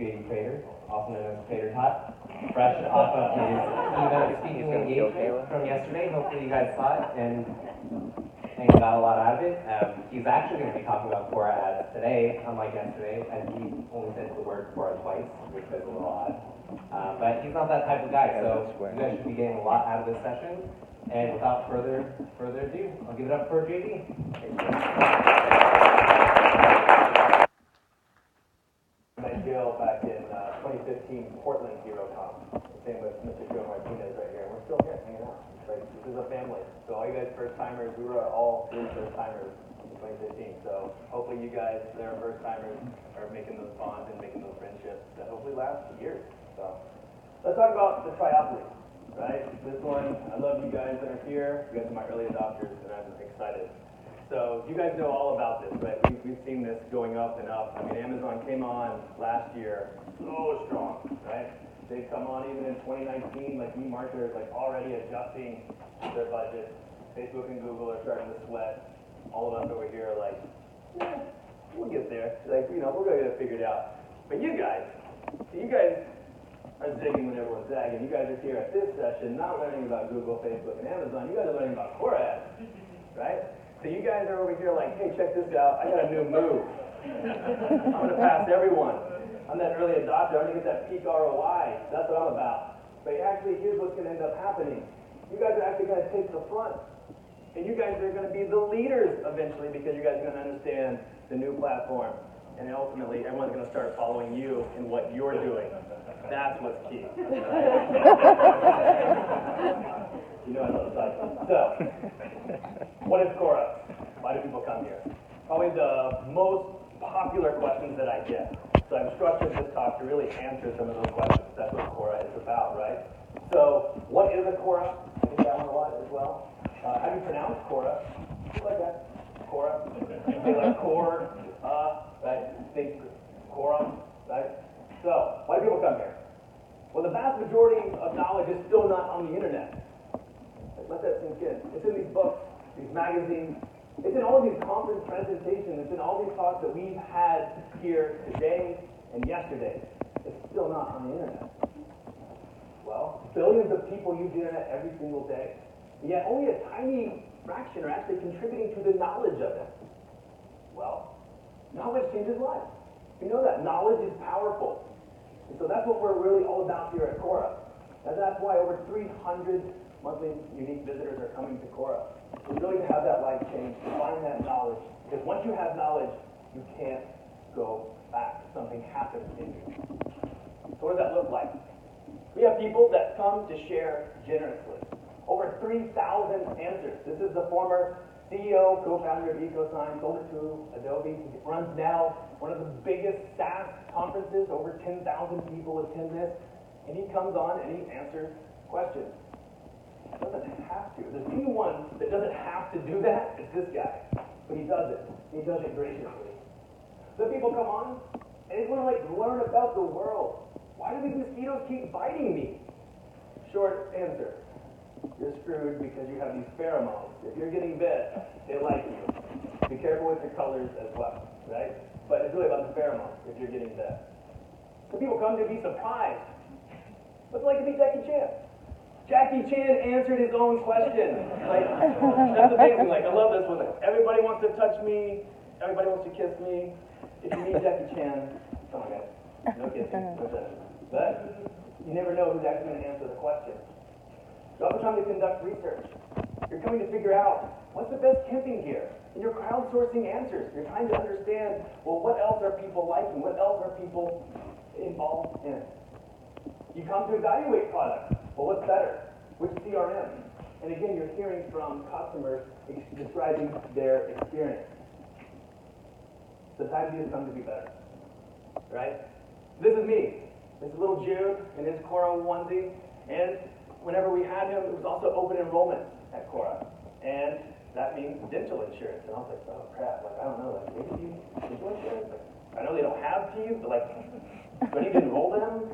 JDPrater, also known as Prater Tot, fresh off of his keynote speaking engagement from yesterday. Hopefully you guys saw it and got a lot out of it. He's actually going to be talking about Quora ads today, unlike yesterday, and he only said the word Quora twice, which is a little odd. But he's not that type of guy, so you guys should be getting a lot out of this session. And without further ado, I'll give it up for JD. Jill back in 2015 Portland Hero Conf. Same with Mr. Joe Martinez right here. We're still here hanging out. Like, this is a family. So all you guys first timers, we were all three first timers in 2015. So hopefully you guys that are first timers are making those bonds and making those friendships that hopefully last years. So let's talk about the Triopoly, right? This one, I love you guys that are here. You guys are my early adopters and I'm excited. So you guys know all about this, right? We've seen this going up and up. I mean, Amazon came on last year so strong, right? They've come on even in 2019, like e-marketers, like already adjusting their budget. Facebook and Google are starting to sweat. All of us over here are like, yeah, we'll get there. Like, you know, we're gonna get it figured out. But you guys are zigging when everyone's zagging. You guys are here at this session, not learning about Google, Facebook, and Amazon. You guys are learning about Quora ads, right? So you guys are over here like, hey, check this out. I got a new move. I'm going to pass everyone. I'm that early adopter. I'm going to get that peak ROI. That's what I'm about. But actually, here's what's going to end up happening. You guys are actually going to take the front. And you guys are going to be the leaders eventually because you guys are going to understand the new platform. And ultimately, everyone's going to start following you in what you're doing. That's what's key. You know I love cycling. So, what is Quora? Why do people come here? Probably the most popular questions that I get. So I've structured this talk to really answer some of those questions. That's what Quora is about, right? So, what is a Quora? I get that one a lot as well. How do you pronounce Quora? Just like that. Quora. Say like core, right? Think quorum, right? So, why do people come here? Well, the vast majority of knowledge is still not on the internet. Let that sink in. It's in these books, these magazines. It's in all of these conference presentations. It's in all these talks that we've had here today and yesterday. It's still not on the internet. Well, billions of people use the internet every single day. Yet only a tiny fraction are actually contributing to the knowledge of it. Well, knowledge changes lives. You know that. Knowledge is powerful. And so that's what we're really all about here at Quora. And that's why over 300 monthly unique visitors are coming to Quora. We're really to have that life change, to find that knowledge. Because once you have knowledge, you can't go back. Something happens in you. So what does that look like? We have people that come to share generously. Over 3,000 answers. This is the former CEO, co-founder of EcoSign, sold it to Adobe. He runs now one of the biggest SaaS conferences. Over 10,000 people attend this. And he comes on and he answers questions. Doesn't have to. There's anyone that doesn't have to do that, it's this guy. But he does it. He does it graciously. So people come on and they want to like learn about the world. Why do these mosquitoes keep biting me? Short answer. You're screwed because you have these pheromones. If you're getting bit, they like you. Be careful with your colors as well, right? But it's really about the pheromones if you're getting bit. So people come to be surprised. What's it like to meet Jackie Chan? Jackie Chan answered his own question. Like, that's amazing. Like, I love this one. Everybody wants to touch me. Everybody wants to kiss me. If you meet Jackie Chan, come on, guys. No kissing, no touching. But you never know who's actually going to answer the question. You're also trying to conduct research. You're coming to figure out what's the best camping gear. And you're crowdsourcing answers. You're trying to understand, well, what else are people liking? What else are people involved in? You come to evaluate products. Well, what's better? Which CRM? And again, you're hearing from customers describing their experience. Sometimes you just come to be better, right? This is me. This is little Jude in his Quora onesie. And whenever we had him, it was also open enrollment at Quora. And that means dental insurance. And I was like, oh crap, like I don't know, like maybe dental insurance? Like, I know they don't have teeth, but like, do I need to enroll them?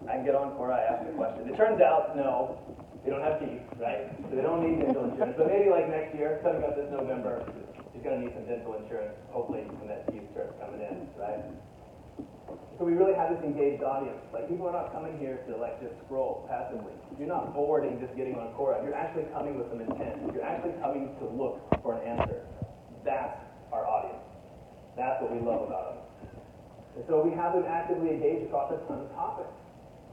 I can get on Quora, I ask the question. It turns out, no, they don't have teeth, right? So they don't need dental insurance. But maybe like next year, coming up this November, he's going to need some dental insurance, hopefully when that teeth starts coming in, right? So we really have this engaged audience. Like, people are not coming here to like just scroll passively. You're not bored and just getting on Quora. You're actually coming with some intent. You're actually coming to look for an answer. That's our audience. That's what we love about them. And so we have them actively engaged across a ton of topics.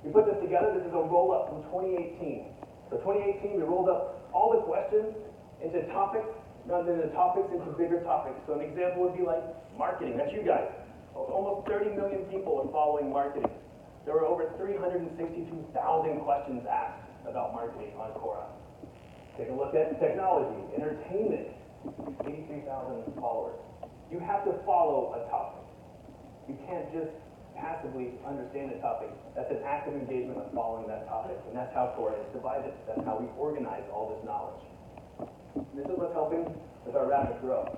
We put this together. This is a roll-up from 2018. So 2018, we rolled up all the questions into topics, and then the topics into bigger topics. So an example would be like marketing. That's you guys. Almost 30 million people are following marketing. There were over 362,000 questions asked about marketing on Quora. Take a look at technology, entertainment, 83,000 followers. You have to follow a topic. You can't just passively understand a topic. That's an active engagement of following that topic, and that's how Quora is divided. That's how we organize all this knowledge. This is what's helping with our rapid growth.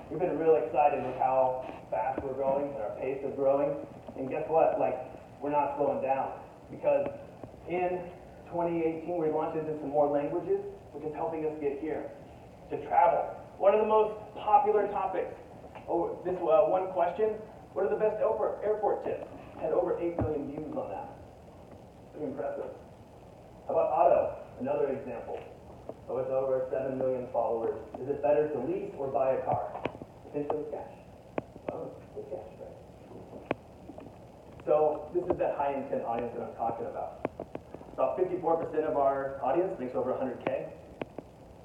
We've been really excited with how fast we're growing and our pace of growing. And guess what? Like, we're not slowing down. Because in 2018, we launched into some more languages, which is helping us get here. To travel. One of the most popular topics. Oh, this one question. What are the best airport tips? Had over 8 million views on that. Pretty impressive. How about auto? Another example. So it's over 7 million followers. Is it better to lease or buy a car? Potentially with cash. Oh, with cash, right? So this is that high intent audience that I'm talking about. About 54% of our audience makes over 100K.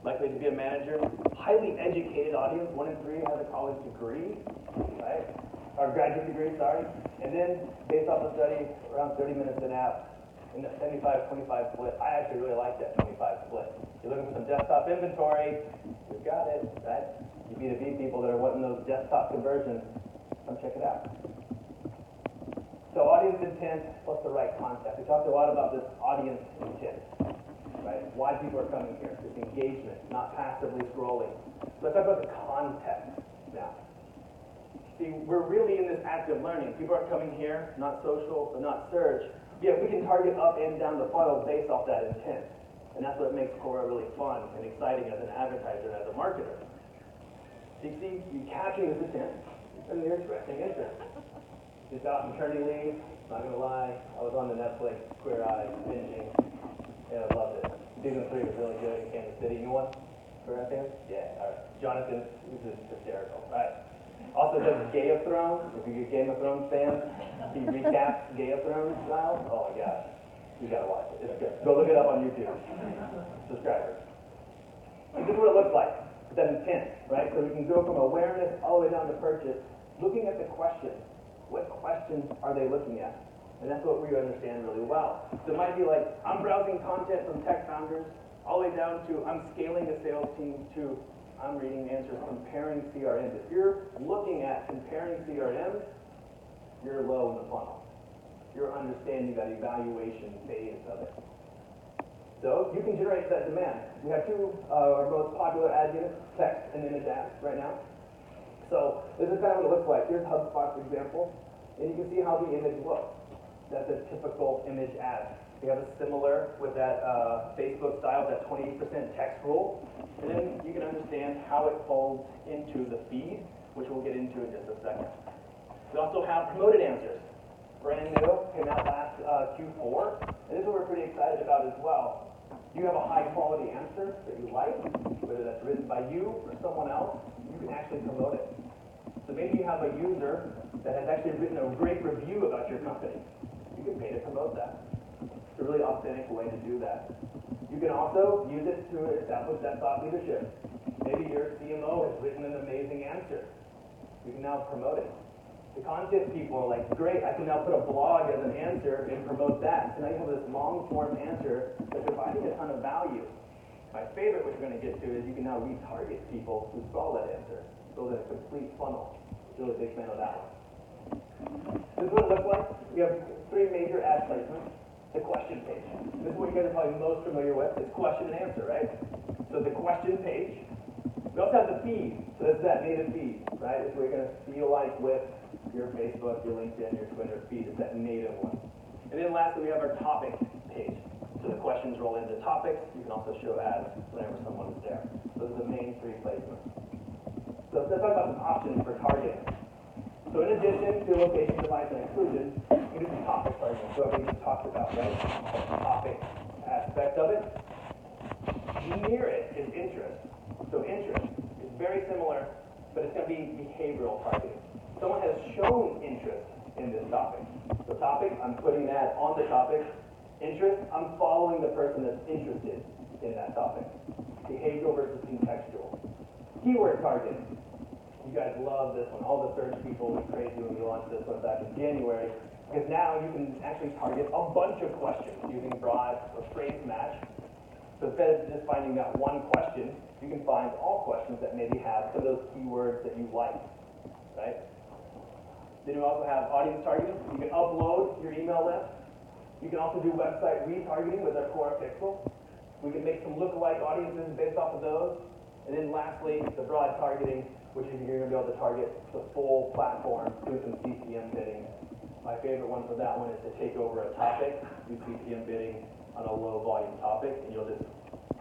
Likely to be a manager. Highly educated audience. 1 in 3 has a college degree, right? Or graduate degree, sorry. And then, based off a study, around 30 minutes an app, in the 75-25 split. I actually really like that 25 split. You're looking for some desktop inventory, you've got it, right? You B2B people that are wanting those desktop conversions, come check it out. So audience intent plus the right context. We talked a lot about this audience intent, right? Why people are coming here, this engagement, not passively scrolling. So let's talk about the context now. See, we're really in this active learning. People are coming here, not social, not search. Yeah, we can target up and down the funnel based off that intent. And that's what makes Quora really fun and exciting as an advertiser and as a marketer. So you see, you're capturing this intent, and you're expressing interest. Just out maternity leave, not gonna lie, I was on the Netflix Queer Eye binging, and I loved it. Season 3 was really good in Kansas City. You know what? Queer Eye fans? Yeah, all right. Jonathan, he's just hysterical, right? Also does Game of Thrones. If you're a Game of Thrones fan, he recaps Game of Thrones style. Oh my gosh, you gotta watch it. It's good. Go look it up on YouTube. Subscribers. And this is what it looks like. That intent, right? So we can go from awareness all the way down to purchase, looking at the question. What questions are they looking at? And that's what we understand really well. So it might be like, I'm browsing content from tech founders, all the way down to I'm scaling a sales team to I'm reading answers comparing CRMs. If you're looking at comparing CRMs, you're low in the funnel. You're understanding that evaluation phase of it. So you can generate that demand. We have two our most popular ad units, text and image ads right now. So this is kind of what it looks like. Here's HubSpot, for example, and you can see how the image looks. That's a typical image ad. We have a similar with that Facebook style, that 28% text rule. And then you can understand how it folds into the feed, which we'll get into in just a second. We also have promoted answers. Brand new, came out last Q4. And this is what we're pretty excited about as well. You have a high quality answer that you like, whether that's written by you or someone else, you can actually promote it. So maybe you have a user that has actually written a great review about your company. You can pay to promote that. It's a really authentic way to do that. You can also use it to establish that thought leadership. Maybe your CMO has written an amazing answer. You can now promote it. The content people are like, great, I can now put a blog as an answer and promote that. So now you have this long-form answer that's providing a ton of value. My favorite, which we're going to get to, is you can now retarget people who saw that answer. Build a complete funnel. Really big fan of that one. This is what it looks like. We have 3 major ad placements. The question page. This is what you guys are probably most familiar with. It's question and answer, right? So the question page. We also have the feed. So that's that native feed, right? It's what you're going to feel like with your Facebook, your LinkedIn, your Twitter feed. It's that native one. And then lastly, we have our topic page. So the questions roll into topics. You can also show ads whenever someone is there. Those are the main 3 placements. So let's talk about some options for targeting. So in addition to location, device, and exclusion, you do some topic targeting. So everything we talked about, right? The topic aspect of it. Near it is interest. So interest is very similar, but it's going to be behavioral targeting. Someone has shown interest in this topic. So topic, I'm putting that on the topic. Interest, I'm following the person that's interested in that topic. Behavioral versus contextual. Keyword targeting. You guys love this one. All the search people went crazy when we launched this one back in January, because now you can actually target a bunch of questions using broad or phrase match. So instead of just finding that one question, you can find all questions that maybe have some of those keywords that you like, right? Then you also have audience targeting. You can upload your email list. You can also do website retargeting with our Quora pixel. We can make some lookalike audiences based off of those. And then lastly, the broad targeting, which is you're going to be able to target the full platform through some CPM bidding. My favorite one for that one is to take over a topic, do CPM bidding on a low volume topic, and you'll just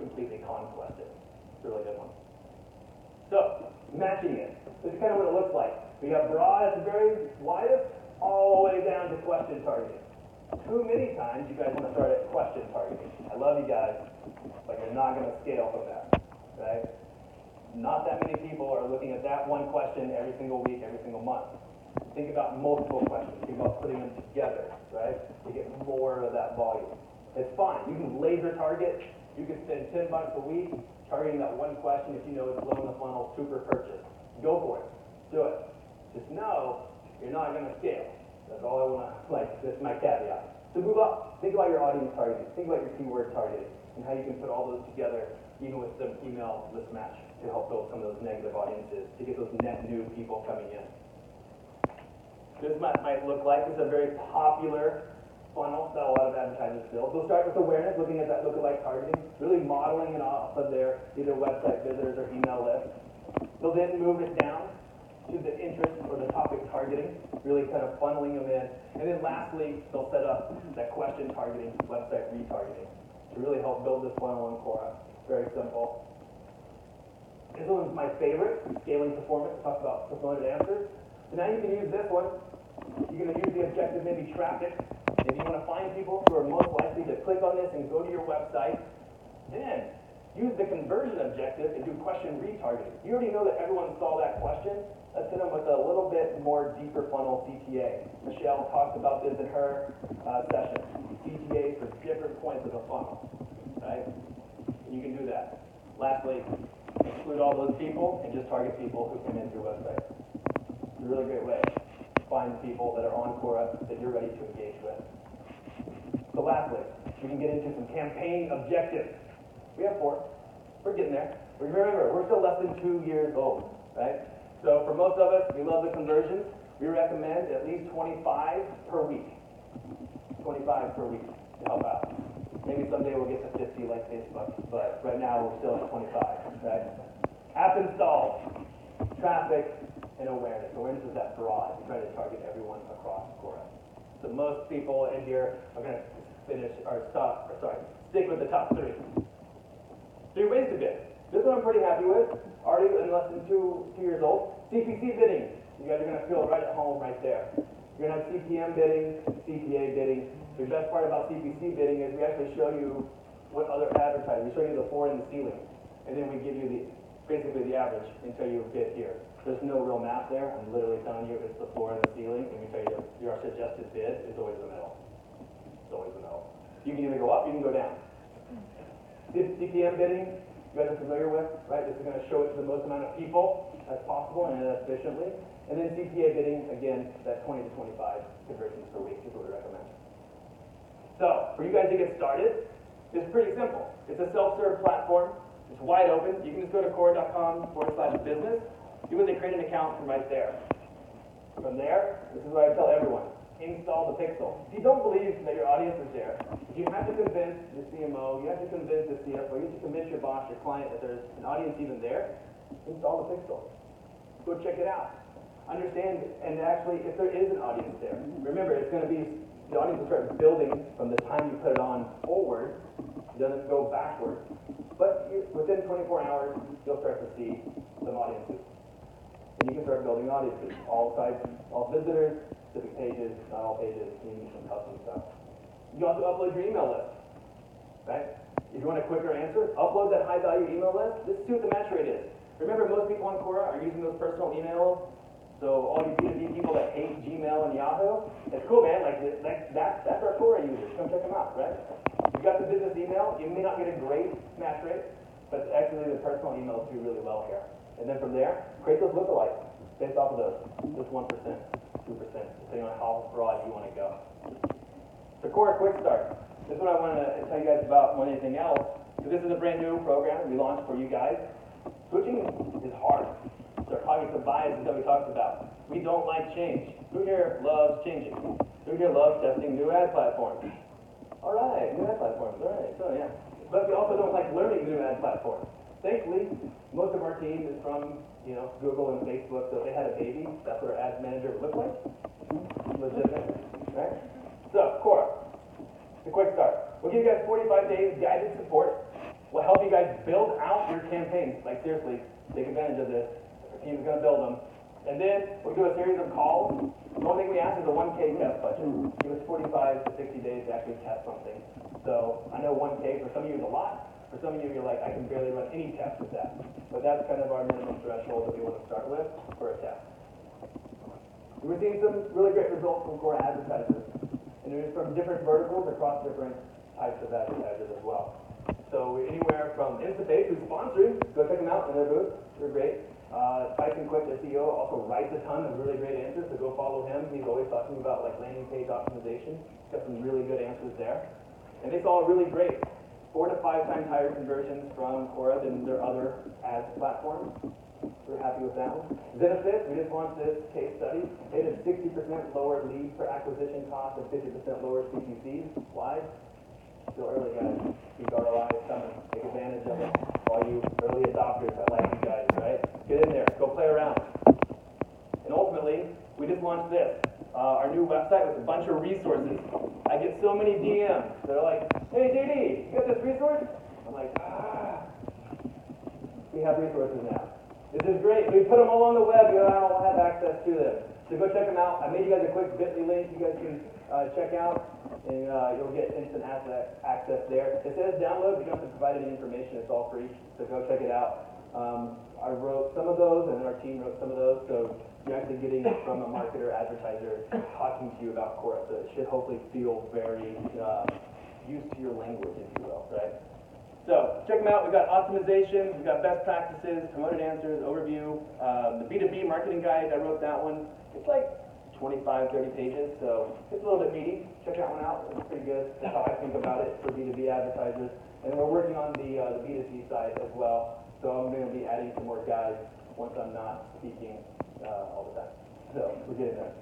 completely conquest it. It's a really good one. So, matching it. This is kind of what it looks like. We have broad at the very widest, all the way down to question targeting. Too many times you guys want to start at question targeting. I love you guys, but you're not going to scale from that, right? Not that many people are looking at that one question every single week, every single month. Think about multiple questions. Think about putting them together, right? To get more of that volume. It's fine. You can laser target. You can spend $10 a week targeting that one question if you know it's low in the funnel, super purchase. Go for it. Do it. Just know you're not going to scale. That's all I want to, that's my caveat. So move up. Think about your audience targeting. Think about your keyword targeting and how you can put all those together, even with some email list match to help build some of those negative audiences, to get those net new people coming in. This might look like, it's a very popular funnel that a lot of advertisers build. They'll start with awareness, looking at that lookalike targeting, really modeling it off of their either website visitors or email list. They'll then move it down to the interest or the topic targeting, really kind of funneling them in. And then lastly, they'll set up that question targeting, website retargeting, to really help build this funnel in Quora. Very simple. This one's my favorite, scaling performance. Talk about promoted answers. So now you can use this one. You're going to use the objective, maybe traffic. If you want to find people who are most likely to click on this and go to your website, then use the conversion objective and do question retargeting. You already know that everyone saw that question. Let's hit them with a little bit more deeper funnel CTA. Michelle talked about this in her session. CTAs for different points of the funnel, right? You can do that. Lastly, exclude all those people and just target people who come into your website. It's a really great way to find people that are on Quora that you're ready to engage with. So lastly, we can get into some campaign objectives. We have 4. We're getting there. Remember, we're still less than 2 years old, right? So for most of us, we love the conversions. We recommend at least 25 per week. 25 per week to help out. Maybe someday we'll get to 50 like Facebook, but right now we're still at 25, right? App installs, traffic, and awareness. Awareness is that broad. We try to target everyone across Quora. So most people in here are going to stick with the top 3. 3 ways to bid. This one I'm pretty happy with. Already in less than 2 years old. CPC bidding. You guys are going to feel right at home right there. You're going to have CPM bidding, CPA bidding. The best part about CPC bidding is we actually show you what other advertisers. We show you the floor and the ceiling. And then we give you basically the average until you bid here. There's no real math there. I'm literally telling you it's the floor and the ceiling. And we tell you your suggested bid is always the middle. It's always the middle. You can either go up, you can go down. This CPM bidding, you guys are familiar with, right? This is going to show it to the most amount of people as possible and as efficiently. And then CPA bidding, again, that 20 to 25 conversions per week is what we recommend. So, for you guys to get started, it's pretty simple. It's a self-serve platform. It's wide open. You can just go to Quora.com/business. You can create an account from right there. From there, this is what I tell everyone. Install the pixel. If you don't believe that your audience is there, if you have to convince the CMO, you have to convince the CFO, you have to convince your boss, your client that there's an audience even there, install the pixel. Go check it out. Understand, and actually, if there is an audience there, remember, it's going to be, the audience will start building from the time you put it on forward. It doesn't go backward. But within 24 hours, you'll start to see some audiences. And you can start building audiences, all sites, all visitors, specific pages, not all pages, you need some custom stuff. You can also upload your email list, right? If you want a quicker answer, upload that high-value email list. Just see what the match rate is. Remember, most people on Quora are using those personal emails. So all you B2B people that hate Gmail and Yahoo, it's cool, man. Like that's our Quora users. Come check them out, right? You got the business email. You may not get a great match rate, but actually the personal emails do really well here. And then from there, create those lookalikes based off of those. Just 1%, 2%, depending on how broad you want to go. So Quora Quick Start. This is what I want to tell you guys about more than anything else. So this is a brand new program we launched for you guys. Switching is hard. So our cognitive bias is that we talked about. We don't like change. Who here loves changing? Who here loves testing new ad platforms? All right, new ad platforms. All right, so yeah. But we also don't like learning new ad platforms. Thankfully, most of our team is from, Google and Facebook, so if they had a baby, that's what our ads manager would look like. Legitimate, right? So, Quora, the quick start. We'll give you guys 45 days guided support. We'll help you guys build out your campaigns. Like seriously, take advantage of this. Our team's gonna build them. And then we'll do a series of calls. The only thing we ask is a 1K test budget. Give us 45 to 60 days to actually test something. So I know 1K for some of you is a lot. For some of you, you're like, I can barely run any test with that. But that's kind of our minimum threshold that we want to start with for a test. We're seeing some really great results from Quora advertisers. And they're from different verticals across different types of advertisers as well. So anywhere from InstaPage, who's sponsoring, go check them out in their booth. They're great. Tyson Quick, the CEO, also writes a ton of really great answers, so go follow him. He's always talking about like landing page optimization. He's got some really good answers there. And they saw a really great 4 to 5 times higher conversions from Quora than their other ads platforms. We're happy with that one. Zenefit, we just launched this case study. They did 60% lower lead per acquisition cost and 50% lower CPCs. Why? Still early, guys. Big ROI is coming. Take advantage of it. All you early adopters, I like you guys, right? Get in there. Go play around. And ultimately, we just launched this. Our new website with a bunch of resources. I get so many DMs. They're like, hey, JD, you got this resource? I'm like, we have resources now. This is great. We put them all on the web. You don't have access to them. So go check them out. I made you guys a quick bit.ly link you guys can check out, and you'll get instant access there. It says download. You don't have to provide any information. It's all free. So go check it out. I wrote some of those, and then our team wrote some of those. So you're actually getting it from a marketer, advertiser, talking to you about Quora. So it should hopefully feel very used to your language, if you will, right? So check them out. We've got optimization, we've got best practices, promoted answers, overview. The B2B marketing guide, I wrote that one. It's like 25, 30 pages, so it's a little bit meaty. Check that one out. It's pretty good. That's how I think about it for B2B advertisers. And we're working on the B2C side as well. So I'm going to be adding some more guides once I'm not speaking all the time. So we're getting there.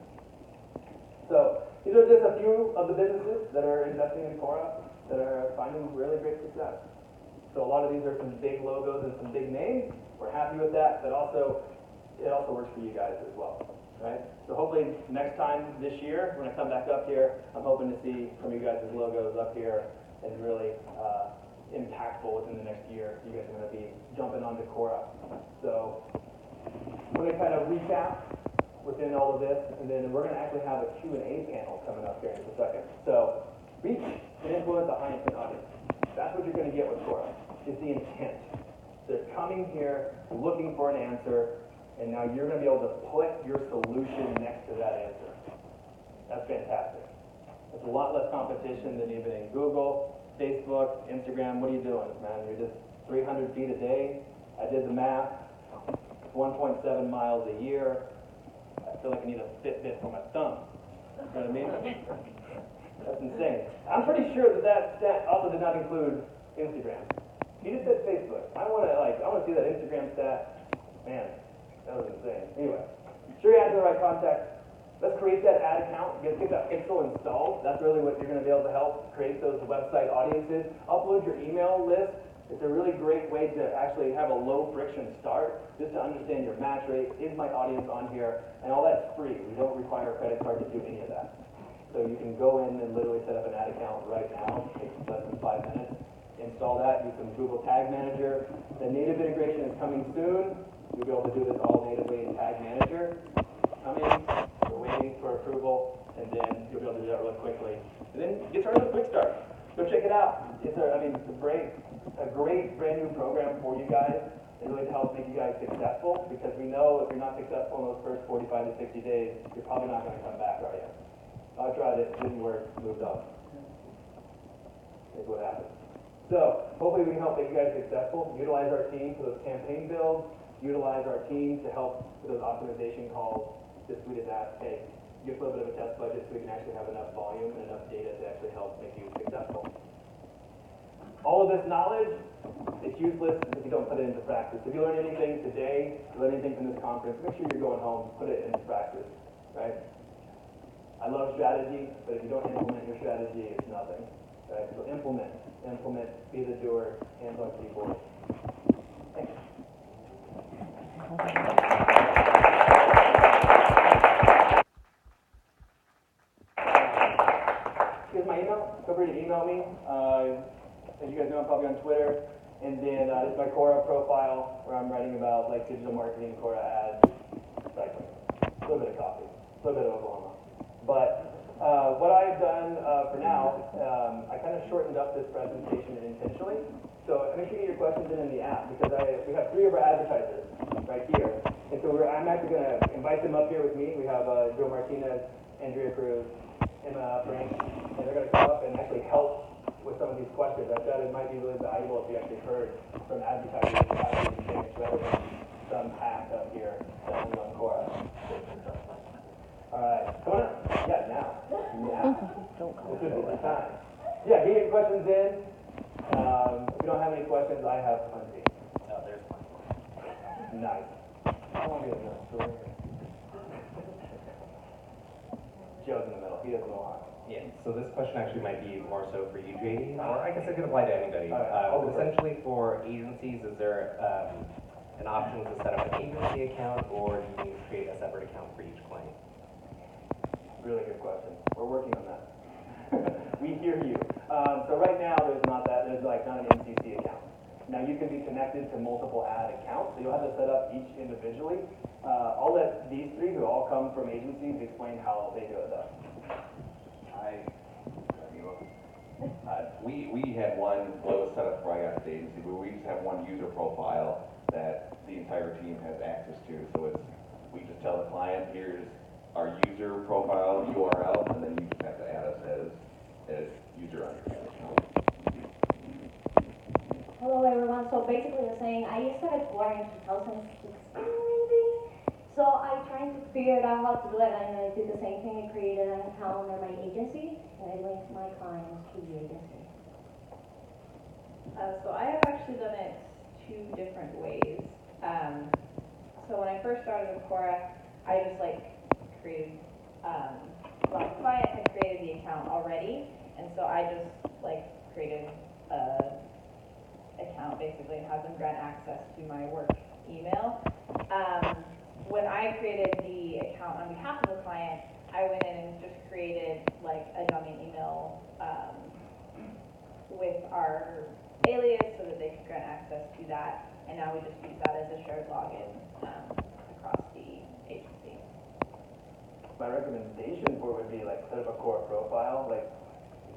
So these are just a few of the businesses that are investing in Quora that are finding really great success. So a lot of these are some big logos and some big names. We're happy with that, but also it also works for you guys as well, right? So hopefully next time this year, when I come back up here, I'm hoping to see some of you guys' logos up here and really impactful within the next year. You guys are going to be jumping onto Quora. So I'm going to kind of recap within all of this, and then we're going to actually have a Q&A panel coming up here in just a second. So reach and influence a high intent audience. That's what you're going to get with Quora, is the intent. They're coming here, looking for an answer, and now you're going to be able to put your solution next to that answer. That's fantastic. There's a lot less competition than even in Google, Facebook, Instagram. What are you doing, man? You're just 300 feet a day. I did the math. 1.7 miles a year. I feel like I need a Fitbit for my thumb. You know what I mean? That's insane. I'm pretty sure that stat also did not include Instagram. He just said Facebook. I want to see that Instagram stat. Man, that was insane. Anyway, sure you add the right contact. Let's create that ad account. Get that pixel installed. That's really what you're going to be able to help create those website audiences. Upload your email list. It's a really great way to actually have a low friction start, just to understand your match rate. Is my audience on here? And all that's free. We don't require a credit card to do any of that. So you can go in and literally set up an ad account right now. It takes less than 5 minutes. Install that. Use some Google Tag Manager. The native integration is coming soon. You'll be able to do this all natively in Tag Manager. Come in, we're waiting for approval, and then you'll be able to do that really quickly. And then get started with Quick Start. Go check it out. It's a great brand new program for you guys. It really helps make you guys successful, because we know if you're not successful in those first 45 to 60 days, you're probably not going to come back, are you? I tried it, didn't work, moved on. That's what happens. So, hopefully we can help make you guys successful. Utilize our team for those campaign builds. Utilize our team to help with those optimization calls. Just we just ask, hey, give us a little bit of a test budget so we can actually have enough volume and enough data to actually help make you successful. All of this knowledge, it's useless if you don't put it into practice. If you learn anything today, you learn anything from this conference, make sure you're going home, put it into practice, right? I love strategy, but if you don't implement your strategy, it's nothing, right? So implement, be the doer, hands on keyboard. Thanks. Here's my email. Feel free to email me. As you guys know, I'm probably on Twitter. And then this is my Quora profile, where I'm writing about like digital marketing, Quora ads, cycling, a little bit of coffee, a little bit of Oklahoma. But what I've done for now, I kind of shortened up this presentation intentionally. So make sure you get your questions in the app, because we have 3 of our advertisers right here. And so I'm actually going to invite them up here with me. We have Joe Martinez, Andrea Cruz, Emma Frank, and they're going to come up and actually help with some of these questions. I thought it might be really valuable if you actually heard from advertisers how to do things rather than some hack up here on Quora. All right, come on up. Yeah, now. This is the time. Yeah, get your questions in. If you don't have any questions, I have plenty. Oh, there's one. Nice. I want to be a story. Joe's in the middle. He doesn't know how. Yeah, so this question actually might be more so for you, JD, or I guess it could apply to anybody. Essentially for agencies, is there an option to set up an agency account, or do you need to create a separate account for each client? Really good question. We're working on that. We hear you. So right now, there's not an MCC account. Now you can be connected to multiple ad accounts, so you'll have to set up each individually. I'll let these 3, who all come from agencies, explain how they do it though. We had one, well, it was set up before I got to the agency, but we just have one user profile that the entire team has access to. So we just tell the client, here's our user profile URL, and then you just have to add us as user on your account. Hello everyone, so basically you're saying I started Quora in 2016 maybe, so I trying to figure out how to do it, and I did the same thing. I created an account under my agency, and I linked my clients to the agency. So I have actually done it 2 different ways. So when I first started with Quora, I just created, my client had created the account already, and so I just created a account basically and have them grant access to my work email. When I created the account on behalf of the client, I went in and just created a dummy email with our alias so that they could grant access to that, and now we just use that as a shared login across the agency. My recommendation for it would be set up a Quora profile.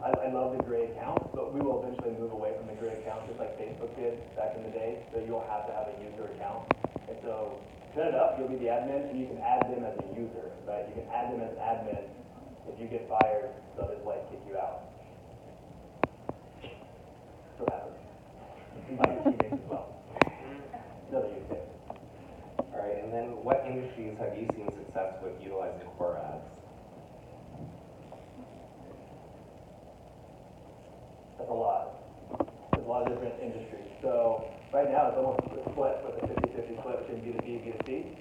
I love the gray account, but we will eventually move away from the gray account, just like Facebook did back in the day. So you'll have to have a user account. And so set it up, you'll be the admin, and you can add them as a user, right? You can add them as an admin. If you get fired, they'll just kick you out. So that happens. Invite your teammates as well. Another use case. All right, and then what industries have you seen success with utilizing Quora ads? That's a lot. There's a lot of different industries. So right now it's almost split with a 50-50 split between B2B and B2C.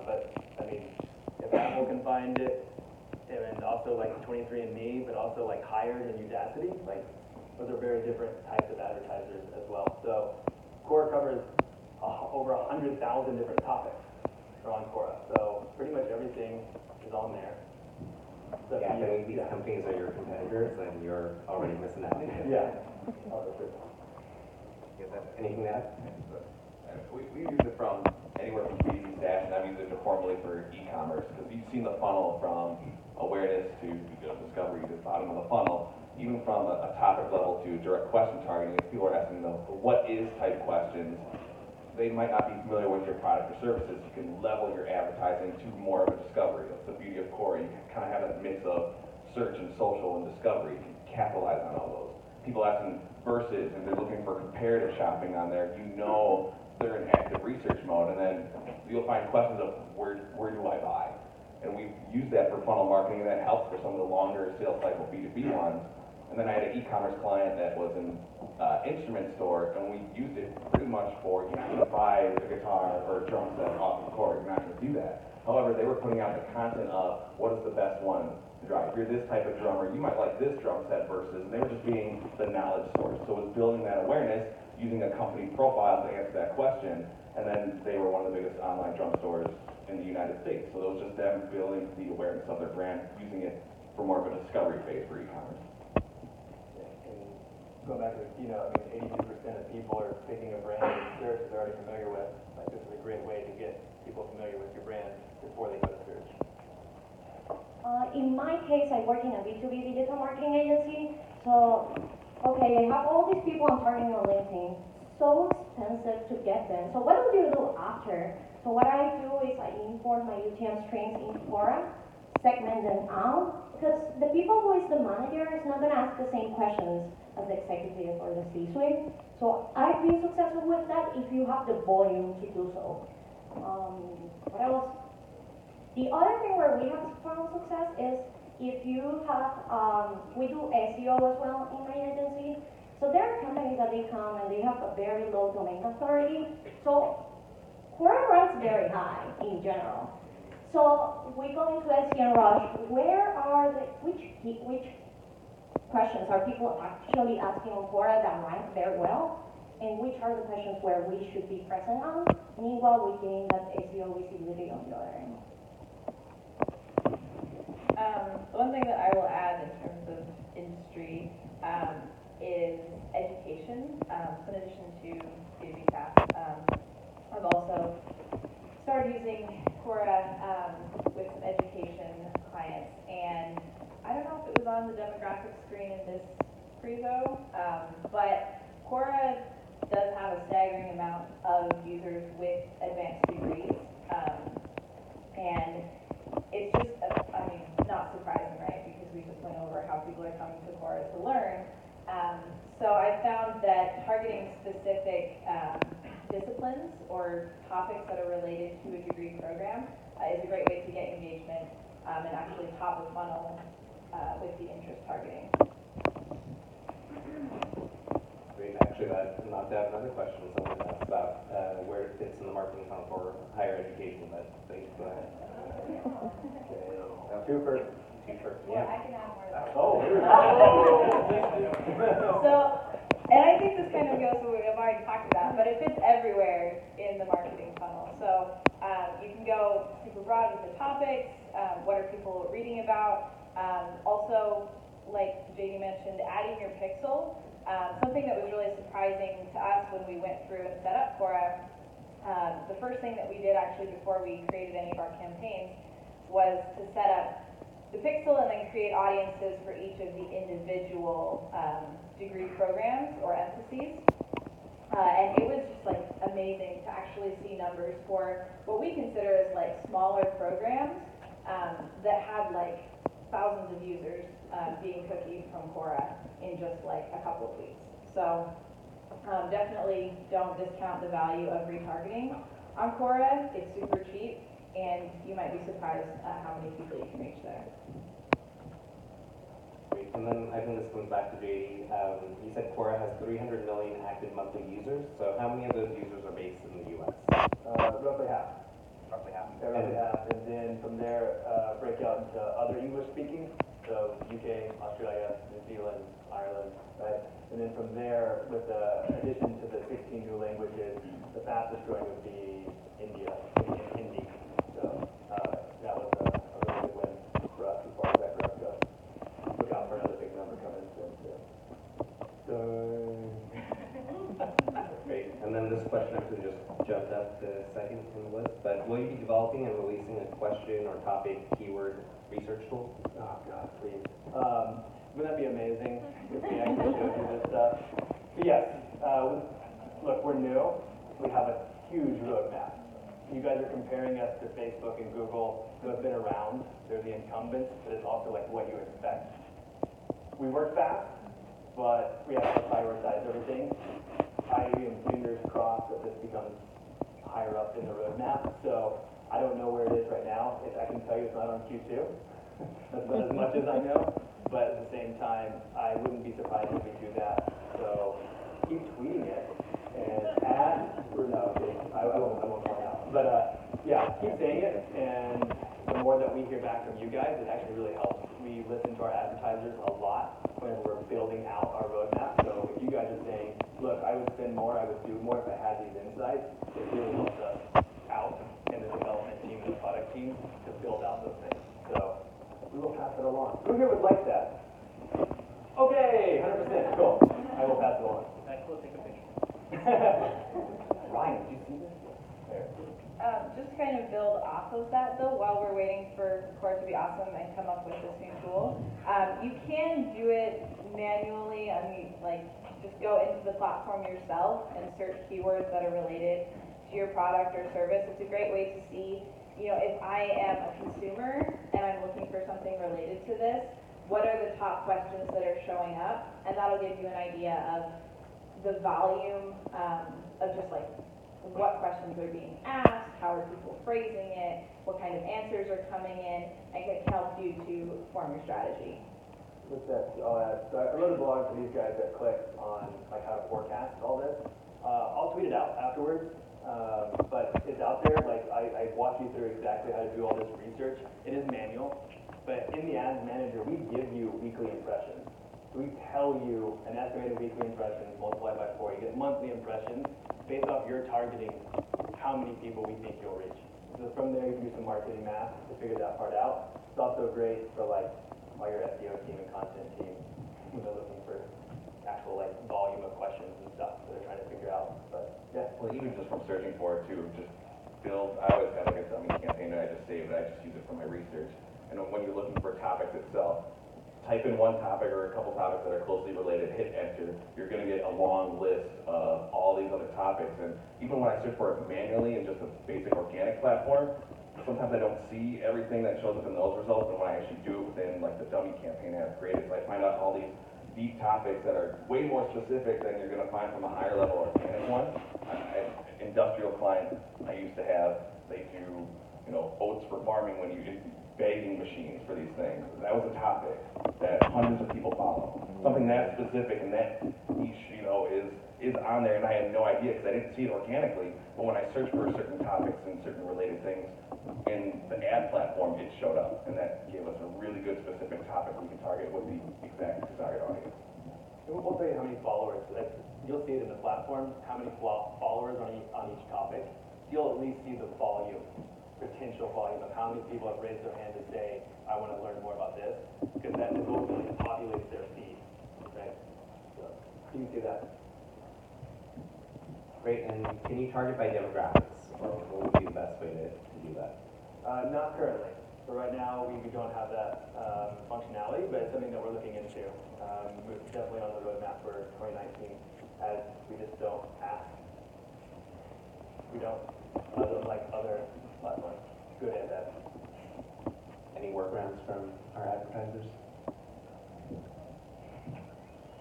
But I mean, if Apple can find it, and also 23andMe, but also Hired and Udacity, those are very different types of advertisers as well. So Quora covers over 100,000 different topics are on Quora. So pretty much everything is on there. So Yeah, if these companies are your competitors, then you're already missing out. Yeah. Oh, that's true. Anything to add? And we use it from anywhere from B2B stash, and I've used it formally for e-commerce, because you've seen the funnel from awareness to discovery to the bottom of the funnel, even from a topic level to direct question targeting. If people are asking the what is type questions, they might not be familiar with your product or services. You can level your advertising to more of a discovery. That's the beauty of Quora. You kind of have that mix of search and social and discovery. You can capitalize on all those. People asking versus, and they're looking for comparative shopping on there, you know they're in active research mode, and then you'll find questions of where do I buy? And we use that for funnel marketing, and that helps for some of the longer sales cycle B2B ones. And then I had an e-commerce client that was an instrument store, and we used it pretty much for, you're not going to buy a guitar or a drum set off of Quora, you're not going to do that. However, they were putting out the content of what is the best one to drive. If you're this type of drummer, you might like this drum set versus, and they were just being the knowledge source. So it was building that awareness using a company profile to answer that question, and then they were one of the biggest online drum stores in the United States. So it was just them building the awareness of their brand, using it for more of a discovery phase for e-commerce. Going back to the keynote, I mean, 82% of people are picking a brand in search that they're already familiar with. Like, this is a great way to get people familiar with your brand before they go to search. In my case, I work in a B2B digital marketing agency. So, okay, I have all these people I'm targeting on LinkedIn. So expensive to get them. So what do you do after? So what I do is I import my UTM streams in Quora, segment them out, because the people who is the manager is not going to ask the same questions as the executive or the C-suite. So I've been successful with that if you have the volume to do so. What else? The other thing where we have found success is if you have, we do SEO as well in my agency. So there are companies that they come and they have a very low domain authority. So Quora ranks very high in general. So we go into SEMrush. Where are which questions are people actually asking on Quora that rank very well? And which are the questions where we should be present on? Meanwhile, we gain that SEO visibility on the other end. One thing that I will add in terms of industry is education. So in addition to B2B SaaS, I've also started using Quora with some education clients. And I don't know if it was on the demographic screen in this prezo, but Quora does have a staggering amount of users with advanced degrees. And it's just, not surprising, right? Because we just went over how people are coming to Quora to learn. So I found that targeting specific disciplines or topics that are related to a degree program is a great way to get engagement and actually top of funnel with the interest targeting. Great. Actually, that knocked out another question someone asked about where it fits in the marketing funnel for higher education, but please go ahead. Okay. Now, two first. Yeah, I can add more to that. Oh, here we go. So, and I think this kind of goes to what we've already talked about, but it fits everywhere in the marketing funnel. So you can go super broad with the topics, what are people reading about, also, like JD mentioned, adding your pixel. Something that was really surprising to us when we went through and set up Quora, the first thing that we did actually before we created any of our campaigns was to set up the pixel and then create audiences for each of the individual degree programs or emphases. And it was just like amazing to actually see numbers for what we consider as like smaller programs that had like thousands of users being cookied from Quora in just like a couple of weeks. So definitely don't discount the value of retargeting on Quora. It's super cheap, and you might be surprised how many people you can reach there. Great. And then I think this comes back to JD. You said Quora has 300 million active monthly users. So how many of those users are based in the U.S.? Roughly half. Roughly half. Yeah, roughly half. And then from there, break out into other English speaking. So UK, Australia, New Zealand, Ireland, right? And then from there, with the addition to the 16 new languages, the fastest growing would be India, Hindi. So that was a really good win for us as far as that growth goes. Look out for another big number coming soon too. Great. And then and this question actually just jumped up to second in the list, but will you be developing and releasing a question or topic keyword research tool? Oh, God, please. Wouldn't that be amazing if we actually showed you this stuff? But yes, look, we're new. We have a huge roadmap. You guys are comparing us to Facebook and Google, who have been around. They're the incumbents, but it's also like what you expect. We work fast, but we have to prioritize everything. I am fingers crossed that this becomes higher up in the roadmap. So I don't know where it is right now. I can tell you it's not on Q2. That's about as much as I know. But at the same time, I wouldn't be surprised if we do that. So keep tweeting it and add, or no, I won't point out. But yeah, keep saying it. And the more that we hear back from you guys, it actually really helps. We listen to our advertisers a lot when we're building out our roadmap. So if you guys are saying, look, I would spend more, I would do more if I had these insights, it really helps us out in the development team and the product team to build out those things. So we will pass it along. Who here would like that? Okay, 100%, cool. I will pass it along. We'll take a picture. Ryan, did you see this? There. Just kind of build off of that though, while we're waiting for Quora to be awesome and come up with this new tool. You can do it manually. I mean, like, just go into the platform yourself and search keywords that are related to your product or service. It's a great way to see, you know, if I am a consumer and I'm looking for something related to this, what are the top questions that are showing up? And that'll give you an idea of the volume of just like what questions are being asked, how are people phrasing it, what kind of answers are coming in, and can help you to form your strategy. What's that? I'll add. So I wrote a blog for these guys that click on like how to forecast all this. I'll tweet it out afterwards, but it's out there. Like I walk you through exactly how to do all this research. It is manual, but in the Ads Manager, we give you weekly impressions. We tell you an estimated weekly impressions multiplied by 4. You get monthly impressions based off your targeting, how many people we think you'll reach. So from there, you can do some marketing math to figure that part out. It's also great for like all your SEO team and content team, you know, looking for actual like volume of questions and stuff that they're trying to figure out. But yeah. Well, even just from searching for it too, just build, I always have like a dummy campaign that I just save, but I just use it for my research. And when you're looking for topics itself, type in one topic or a couple topics that are closely related, hit enter, you're going to get a long list of all these other topics. And even when I search for it manually in just a basic organic platform, sometimes I don't see everything that shows up in those results. And when I actually do it within like the dummy campaign I have created, I find out all these deep topics that are way more specific than you're going to find from a higher level organic one. Industrial clients I used to have, they do, you know, oats for farming when you do bagging machines for these things. That was a topic that hundreds of people follow. Something that specific and that niche, you know, is on there, and I had no idea because I didn't see it organically. But when I searched for certain topics and certain related things in the ad platform, it showed up, and that gave us a really good specific topic we can target with the exact target audience. And we'll tell you how many followers. Like, you'll see it in the platform, how many followers on each topic. You'll at least see the volume. Potential volume of how many people have raised their hand to say, I want to learn more about this, because that ultimately populates their feed, right? So you can see that. Great, and can you target by demographics, or what would be the best way to do that? Not currently. So right now, we don't have that functionality, but it's something that we're looking into. We're definitely on the roadmap for 2019, as we just don't ask. We don't, like other platforms. Good at that. Any workarounds from our advertisers?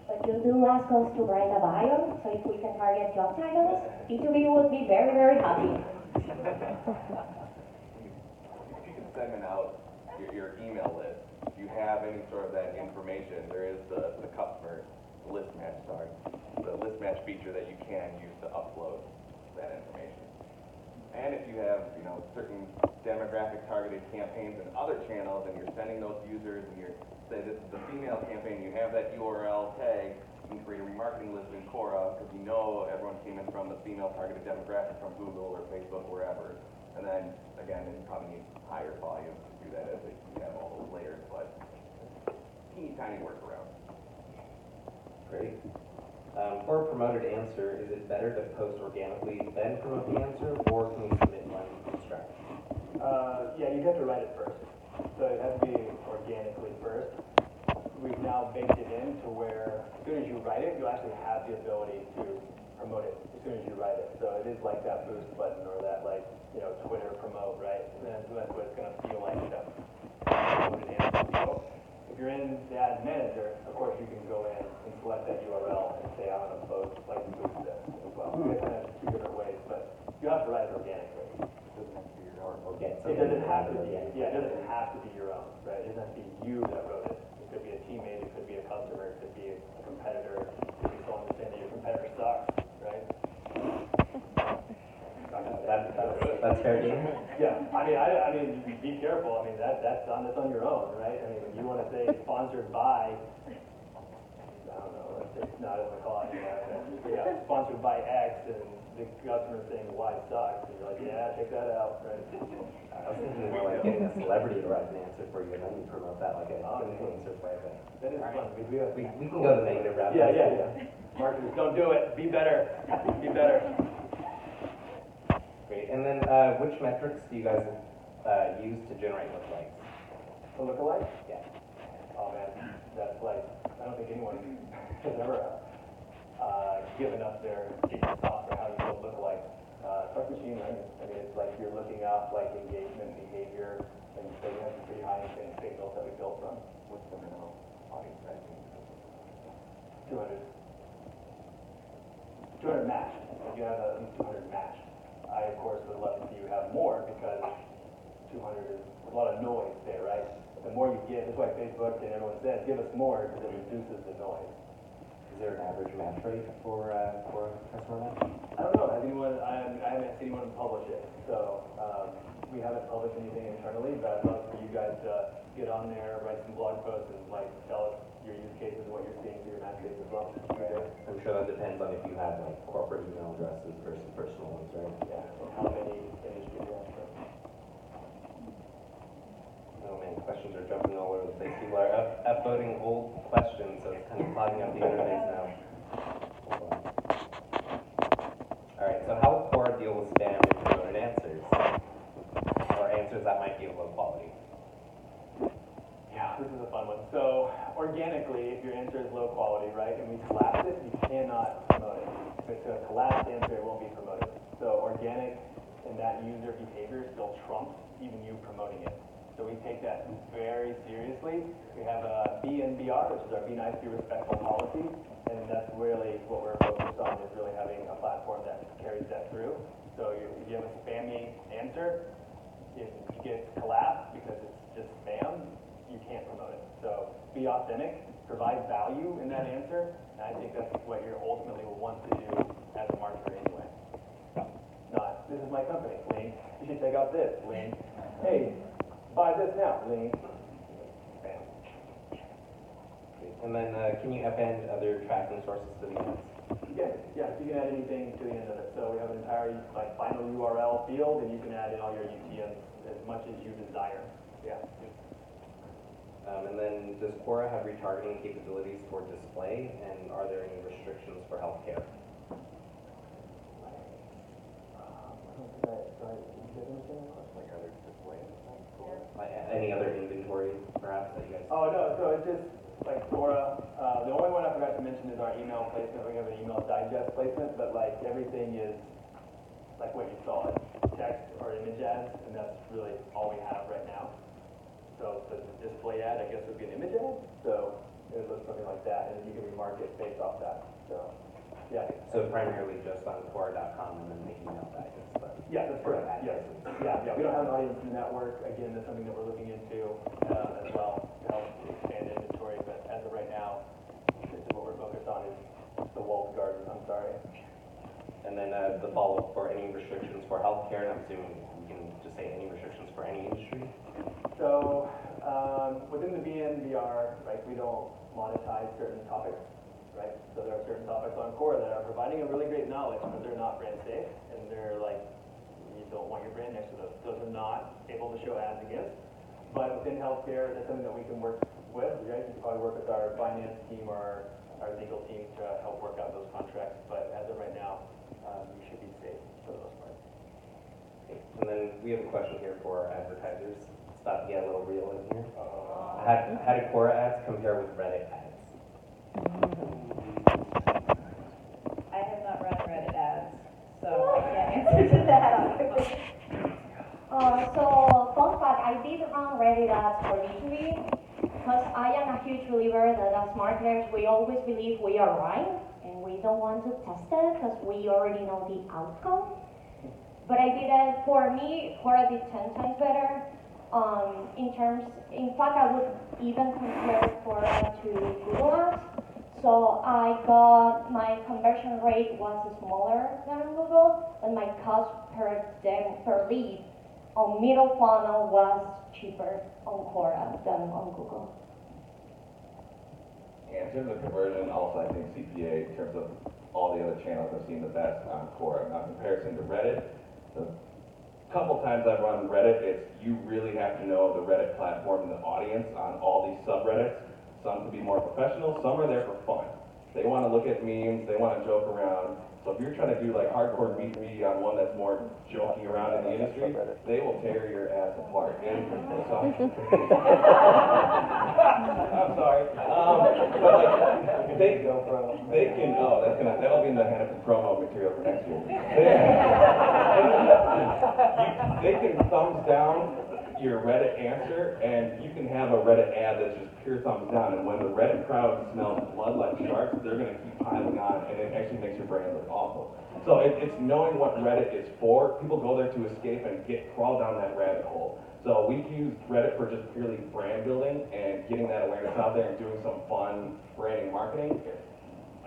But you do ask us to write a bio, so if we can target job titles, B2B would be very, very happy. If you can segment out your email list, if you have any sort of that information, there is the customer list match, the list match feature that you can use to upload that information. And if you have, you know, certain demographic targeted campaigns and other channels, and you're sending those users, and you're, say this is the female campaign, you have that URL tag, you can create a remarketing list in Quora, because you know everyone came in from the female targeted demographic from Google or Facebook or wherever. And then, again, you probably need higher volume to do that as you have all those layers, but teeny tiny workaround. Great. For a promoted answer, is it better to post organically then promote the answer, or can we submit one from scratch? Yeah, you have to write it first. So it has to be organically first. We've now baked it in to where as soon as you write it, you actually have the ability to promote it as soon as you write it. So it is like that boost button or that Twitter promote, right? That's what it's going to feel like to promote an answer. So if you're in the ad manager, of course you can go in and select that URL and say I want to post like boost this as well. It's kind of two different ways, but you have to write it organically. It doesn't have to be, yeah, it doesn't have to be your own, right? It doesn't have to be you that wrote it. It could be a teammate, it could be a customer, it could be a competitor, it could be someone saying that your competitor sucks, right? That's fair game. Yeah, I mean, be careful. I mean, that's on your own, right? I mean, when you want to say sponsored by, I don't know, let's say, no, I don't want to call it, yeah, sponsored by X, and the customer saying Y sucks, and you're like, yeah, check that out, right? I was thinking more like getting a celebrity to write an answer for you, and then you promote that like an influencer type thing. That is fun. We can go the negative route. Yeah. Marketers, don't do it. Be better. Be better. Great. And then which metrics do you guys use to generate lookalikes? A lookalike? Yeah. Oh man, that's like, I don't think anyone has ever given up their secret sauce for how you build lookalikes. It's like machine learning. I mean, it's like you're looking up like engagement, behavior, and so we have some pretty high signals that we built from. What's the minimum audience size? 200. 200 matched. If you have at least 200 matched. I, of course, would love to see you have more because 200 is a lot of noise there, right? The more you get, that's why Facebook and everyone says, give us more because it reduces the noise. Is there an average match rate for customer match? I don't know. I haven't seen anyone publish it. So we haven't published anything internally, but I'd love for you guys to get on there, write some blog posts, and like tell us your use cases, what you're seeing for your match rates as well. I'm sure that depends on if you have like corporate email addresses versus personal ones, right? Yeah. And how many industry you have. Oh man, questions are jumping all over the place. People are upvoting old questions, so it's kind of clogging up the interface now. Hold on. All right, so how will Quora deal with spam and promoted answers? Or answers that might be of low quality? Yeah, this is a fun one. So organically, if your answer is low quality, right, and we collapse it, you cannot promote it. If it's a collapsed answer, it won't be promoted. So organic and that user behavior still trumps even you promoting it. So we take that very seriously. We have a BNBR, which is our Be Nice, Be Respectful policy, and that's really what we're focused on, is really having a platform that carries that through. So if you have a spammy answer, if it gets collapsed because it's just spam, you can't promote it. So be authentic, provide value in that answer, and I think that's what you ultimately will want to do as a marketer anyway. Not, this is my company, link. You should check out this, link. Hey, buy this now, link. Bam. And then can you append other tracking sources to the ends? Yeah, you can add anything to the end of it. So we have an entire final URL field, and you can add in all your UTMs as much as you desire. Yeah. And then does Quora have retargeting capabilities for display, and are there any restrictions for healthcare? Any other inventory, perhaps, that you guys? Oh, no, so it's just like Quora. The only one I forgot to mention is our email placement. We have an email digest placement, but like everything is like what you saw, text or image ads, and that's really all we have right now. So the display ad, I guess, would be an image ad. So it would look something like that, and you can remarket based off that. So, yeah. So primarily just on Quora.com and then the email digest, but. Yeah, that's correct. Yes. Yeah. We don't have an audience network. Again, that's something that we're looking into as well to help expand inventory. But as of right now, this is what we're focused on is the walled garden. I'm sorry. And then the follow-up for any restrictions for healthcare, and I'm assuming we can just say any restrictions for any industry? So within the BNBR, right, we don't monetize certain topics, right? So there are certain topics on Quora that are providing a really great knowledge, but they're not brand safe, and they're like, you don't want your brand next to those. Those are not able to show ads against. But within healthcare, that's something that we can work with, right? You can probably work with our finance team or our our legal team to help work out those contracts, but as of right now, we should be safe for the most part. And then we have a question here for our advertisers. It's about to get a little real in here. How do Quora ads compare with Reddit ads? I have not run Reddit ads, so I can't answer to that. So, fun fact, I did run Reddit ads for B2B because I am a huge believer that as marketers, we always believe we are right and we don't want to test it because we already know the outcome. But I did it, for me, Quora did 10 times better. In fact, I would even compare Quora to Google Ads. So my conversion rate was smaller than Google, but my cost per lead on middle funnel was cheaper on Quora than on Google. Yeah, in terms of conversion, also I think CPA, in terms of all the other channels, I've seen the best on Quora. Now, in comparison to Reddit, the couple times I've run Reddit, it's you really have to know the Reddit platform and the audience on all these subreddits. Some can be more professional, some are there for fun. They want to look at memes, they want to joke around. So if you're trying to do like hardcore meet on one that's more joking around in the industry, they will tear your ass apart. And so, I'm sorry. But like, they can, that'll be in the Hannaford promo material for next year. They can thumbs down your Reddit answer, and you can have a Reddit ad that's just pure thumbs down, and when the Reddit crowd smells blood like sharks, they're going to keep piling on, and it actually makes your brand look awful. So it's knowing what Reddit is for. People go there to escape and crawl down that rabbit hole. So we've used Reddit for just purely brand building and getting that awareness out there and doing some fun branding marketing.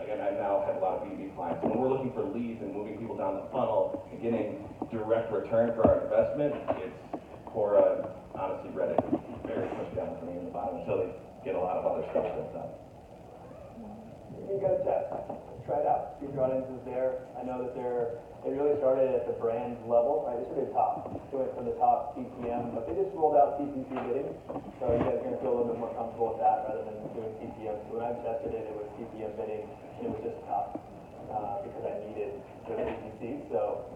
Again, I now have a lot of B2B clients. When we're looking for leads and moving people down the funnel and getting direct return for our investment, it's Quora, honestly, Reddit very pushed down for me in the bottom until they get a lot of other stuff done. You got to test. Try it out. See if your audience is there. I know that they really started at the brand level, right? They started top, doing it for the top CPM, but they just rolled out CPC bidding. So you guys are going to feel a little bit more comfortable with that rather than doing CPM. So when I tested it, it was CPM bidding, and it was just tough because I needed the CPC. So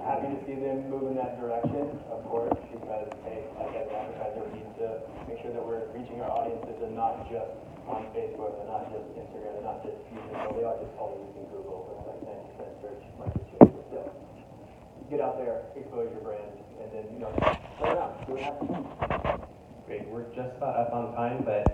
happy to see them move in that direction, of course, because, hey, like as an advertiser, we need to make sure that we're reaching our audiences and not just on Facebook, they're not just Instagram, they're not just using, well, they are just only using Google, but it's like 90% search market share. But still, get out there, expose your brand, and then, play around, see what happens. Great, we're just about up on time, but